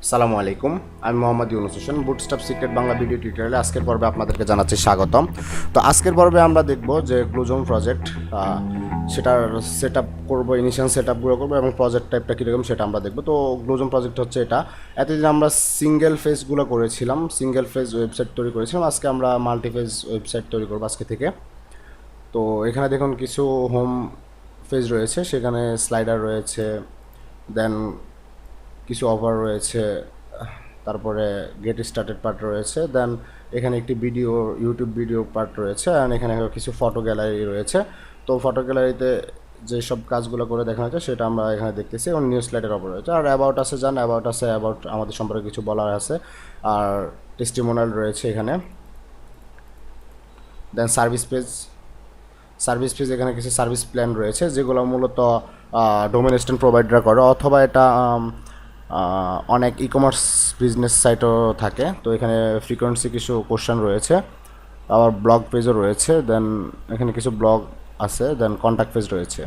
সালামু আলাইকুম। আমি Mohammad Yunus Hossain, bootstrap secret Bangla video টিউটোরিয়ালে আজকের পর্বে আপনাদেরকে জানাচ্ছি স্বাগতম। তো আজকের পর্বে আমরা দেখব যে গ্লোজোম প্রজেক্ট, সেটার সেট আপ করবো, ইনিশিয়াল সেট আপগুলো করবো এবং প্রজেক্ট টাইপটা কীরকম সেটা আমরা দেখবো। তো গ্লোজোম প্রজেক্ট হচ্ছে এটা। এতদিন আমরা সিঙ্গেল ফেজগুলো করেছিলাম, সিঙ্গেল ফেজ ওয়েবসাইট তৈরি করেছিলাম। আজকে আমরা মাল্টি ফেজ ওয়েবসাইট তৈরি করবো আজকে থেকে। তো এখানে দেখুন কিছু হোম পেজ রয়েছে, সেখানে স্লাইডার রয়েছে, দেন কিছু অফার রয়েছে, তারপরে গেট স্টার্টেড পার্ট রয়েছে, দেন এখানে একটি ভিডিও, ইউটিউব ভিডিও পার্ট রয়েছে, আর এখানে কিছু ফটো গ্যালারি রয়েছে। তো ফটো গ্যালারিতে যেসব কাজগুলো করে দেখানো হয়েছে সেটা আমরা এখানে দেখতেছি, এবং নিউজ স্লাইডের অফার রয়েছে। আর অ্যাবাউট আছে, যান অ্যাবাউট আছে, অ্যাবাউট আমাদের সম্পর্কে কিছু বলার আছে, আর টেস্টিমোনাল রয়েছে এখানে। দেন সার্ভিস পেজ এখানে কিছু সার্ভিস প্ল্যান রয়েছে যেগুলো মূলত ডোমেন স্টেন প্রোভাইডার করে, অথবা এটা অনেক ই কমার্স বিজনেস সাইটও থাকে। তো এখানে ফ্রিকোয়েন্সি কিছু কোশ্চেন রয়েছে, আবার ব্লগ পেজও রয়েছে, দেন এখানে কিছু ব্লগ আছে, দেন কন্ট্যাক্ট পেজ রয়েছে।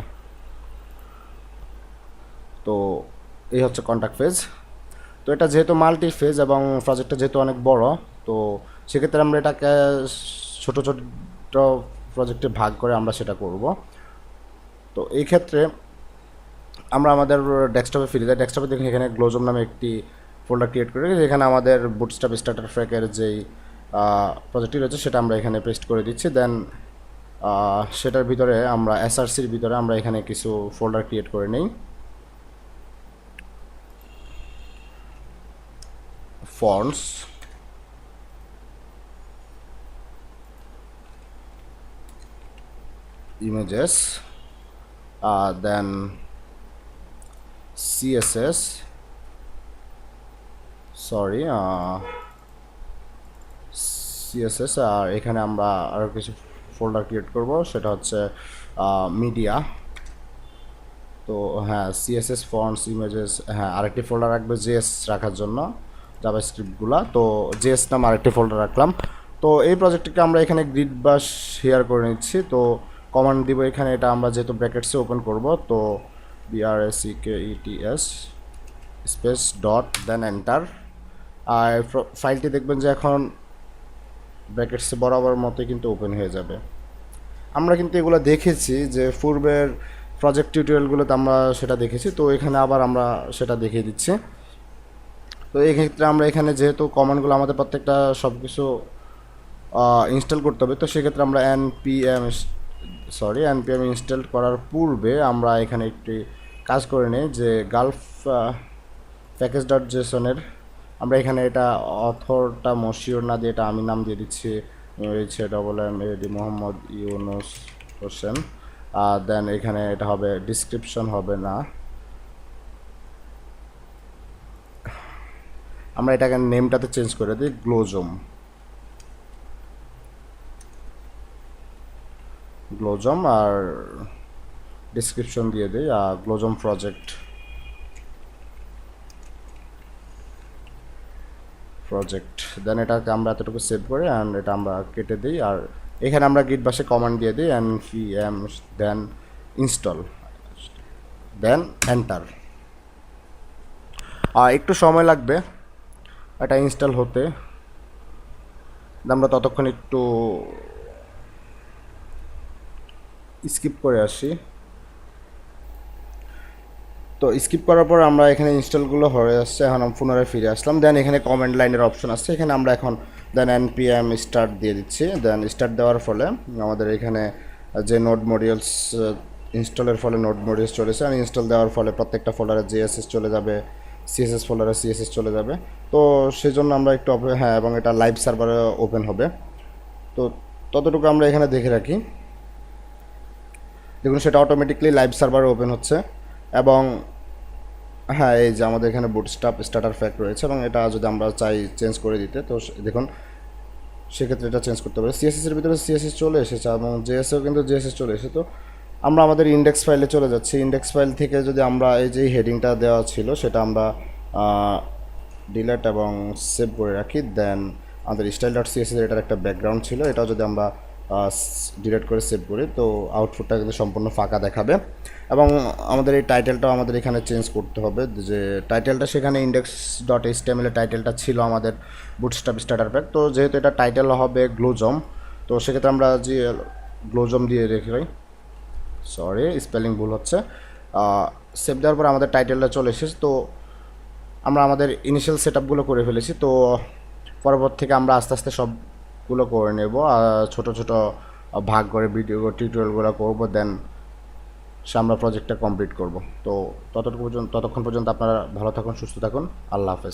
তো এই হচ্ছে কন্ট্যাক্ট পেজ। তো এটা যেহেতু মাল্টি ফেজ এবং প্রজেক্টটা যেহেতু অনেক বড়, তো সেক্ষেত্রে আমরা এটাকে ছোট ছোট প্রজেক্টে ভাগ করে আমরা সেটা করব। তো এই ক্ষেত্রে আমরা আমাদের ডেস্কটপে ফিরে যাই। ডেস্কটপে দেখুন এখানে গ্লোজম নামে একটি ফোল্ডার ক্রিয়েট করে রেখেছি। এখানে আমাদের বুটস্ট্র্যাপ স্টার্টার ফ্র্যাকের যেই প্রজেক্টটি রয়েছে সেটা আমরা এখানে পেস্ট করে দিচ্ছি। দেন সেটার ভিতরে আমরা এসআরসির ভিতরে আমরা এখানে কিছু ফোল্ডার ক্রিয়েট করে নিই। ফন্টস, ইমেজেস, দেন সিএসএস, সরি সিএসএস, আর এখানে আমরা আরও কিছু ফোল্ডার ক্রিয়েট করব, সেটা হচ্ছে মিডিয়া। তো হ্যাঁ, সিএসএস, ফন্টস, ইমেজেস, হ্যাঁ আরেকটি ফোল্ডার রাখবে জেএস রাখার জন্য, জাভাস্ক্রিপ্টগুলা। তো জেএস নাম আরেকটি ফোল্ডার রাখলাম। তো এই প্রজেক্টটিকে আমরা এখানে গ্রিড বা শেয়ার করে নিচ্ছি। তো কমান্ড দিব এখানে, এটা আমরা যেহেতু ব্র্যাকেটসে ওপেন করব, তো BRACKETS space dot then enter. আর ফাইলটি দেখবেন যে এখন ব্র্যাকেটসে বরাবর মতোই কিন্তু ওপেন হয়ে যাবে। আমরা কিন্তু এগুলো দেখেছি যে পূর্বের প্রজেক্ট টিউটোরিয়ালগুলোতে আমরা সেটা দেখেছি। তো এখানে আবার আমরা সেটা দেখিয়ে দিচ্ছি। তো এই ক্ষেত্রে আমরা এখানে যেহেতু কমান্ডগুলো আমাদের প্রত্যেকটা সব কিছু ইনস্টল করতে হবে, তো সেক্ষেত্রে আমরা npm ইনস্টল করার পূর্বে আমরা এখানে একটি কাজ করে নিই, যে গালফ প্যাকেজ ডট জেসনের আমরা এখানে এটা অথরটা মশিওর না দিয়ে এটা আমি নাম দিয়ে দিচ্ছি, MHAMMAD মোহাম্মদ ইউনুস হোসেন। দেন এখানে এটা হবে ডিসক্রিপশন, হবে না, আমরা এটাকে নেমটাতে চেঞ্জ করে দিই গ্লোজম, আর ডিসক্রিপশন দিয়ে দিই গ্লোজম প্রজেক্ট। দেন এটাকে আমরা এতটুকু সেভ করে অ্যান্ড এটা আমরা কেটে দিই, আর এখানে আমরা গিট বাসে কমান্ড দিয়ে দিই npm দেন ইনস্টল, দেন এন্টার। একটু সময় লাগবে এটা ইনস্টল হতে, আমরা ততক্ষণ একটু স্কিপ করে আসি। তো স্কিপ করার পর আমরা এখানে ইনস্টলগুলো হয়ে আসছে, এখন আমি পুনরায় ফিরে আসলাম। দেন এখানে কমেন্ট লাইনের অপশন আসছে, এখানে আমরা এখন দেন npm স্টার্ট দিয়ে দিচ্ছি। দেন স্টার্ট দেওয়ার ফলে আমাদের এখানে যে নোড মডিউলস ইনস্টলের ফলে নোড মডিউলস চলেছে, আর ইনস্টল দেওয়ার ফলে প্রত্যেকটা ফোল্ডারে জেএসএস চলে যাবে, সিএসএস ফোল্ডারে সিএসএস চলে যাবে। তো সেই জন্য আমরা একটু হ্যাঁ, এবং এটা লাইভ সার্ভারে ওপেন হবে। তো ততটুকু আমরা এখানে দেখে রাখি। দেখুন সেটা অটোমেটিকলি লাইভ সার্ভারে ওপেন হচ্ছে, এবং হ্যাঁ এই যে আমাদের এখানে বুটস্ট্র্যাপ স্টার্টার ফ্যাক রয়েছে, এবং এটা যদি আমরা চাই চেঞ্জ করে দিতে, তো দেখুন সেক্ষেত্রে এটা চেঞ্জ করতে পারি। সিএসএসের ভিতরে সিএসএস চলে এসেছে, এবং জেএসও কিন্তু জেএসএস চলে এসেছে। তো আমরা আমাদের ইন্ডেক্স ফাইলে চলে যাচ্ছি। ইন্ডেক্স ফাইল থেকে যদি আমরা এই যে হেডিংটা দেওয়া ছিল সেটা আমরা ডিলেট এবং সেভ করে রাখি। দেন আমাদের স্টাইল ডট সিএসএস এটার একটা ব্যাকগ্রাউন্ড ছিল, এটাও যদি আমরা ডিলিট করে সেভ করি, তো আউটপুটটা কিন্তু সম্পূর্ণ ফাঁকা দেখাবে। এবং আমাদের এই টাইটেলটাও আমাদের এখানে চেঞ্জ করতে হবে, যে টাইটেলটা সেখানে ইন্ডেক্স ডট এইচটিএমএল টাইটেলটা ছিল আমাদের বুটস্ট্র্যাপ স্টার্টার প্যাক। তো যেহেতু এটা টাইটেল হবে গ্লোজম, তো সেক্ষেত্রে আমরা যে গ্লোজম দিয়ে রেখে, সরি স্পেলিং ভুল হচ্ছে, সেভ দেওয়ার পর আমাদের টাইটেলটা চলে এসেছে। তো আমরা আমাদের ইনিশিয়াল সেট আপগুলো করে ফেলেছি। তো পরবর্তী থেকে আমরা আস্তে আস্তে সবগুলো করে নেব, ছোটো ছোটো ভাগ করে ভিডিও টিউটোরিয়ালগুলো করবো, দেন আমরা প্রজেক্টটা কমপ্লিট করব। তো ততক্ষণ পর্যন্ত আপনারা ভালো থাকুন, সুস্থ থাকুন, আল্লাহ হাফেজ।